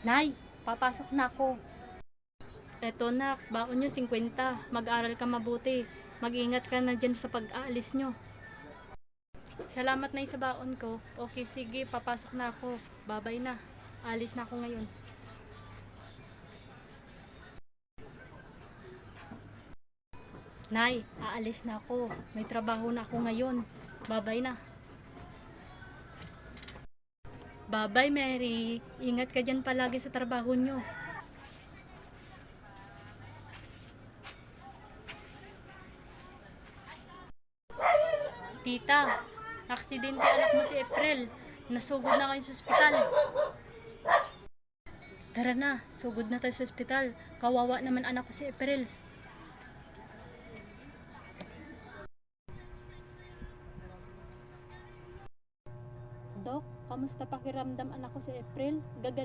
Nay, papasok na ako. Eto nak, baon nyo 50. Mag-aral ka mabuti. Mag-ingat ka na dyan sa pag-aalis nyo. Salamat na sa baon ko. Okay, sige, papasok na ako. Babay na. Alis na ako ngayon. Nay, aalis na ako. May trabaho na ako ngayon. Babay na. Babay, Mary. Ingat ka dyan palagi sa trabaho nyo. Tita, aksidente anak mo si April. Nasugod na kayo sa ospital. Tara na, sugod na tayo sa ospital. Kawawa naman anak ko si April. Dok, kamusta pakiramdam anak ko si April? Gagaling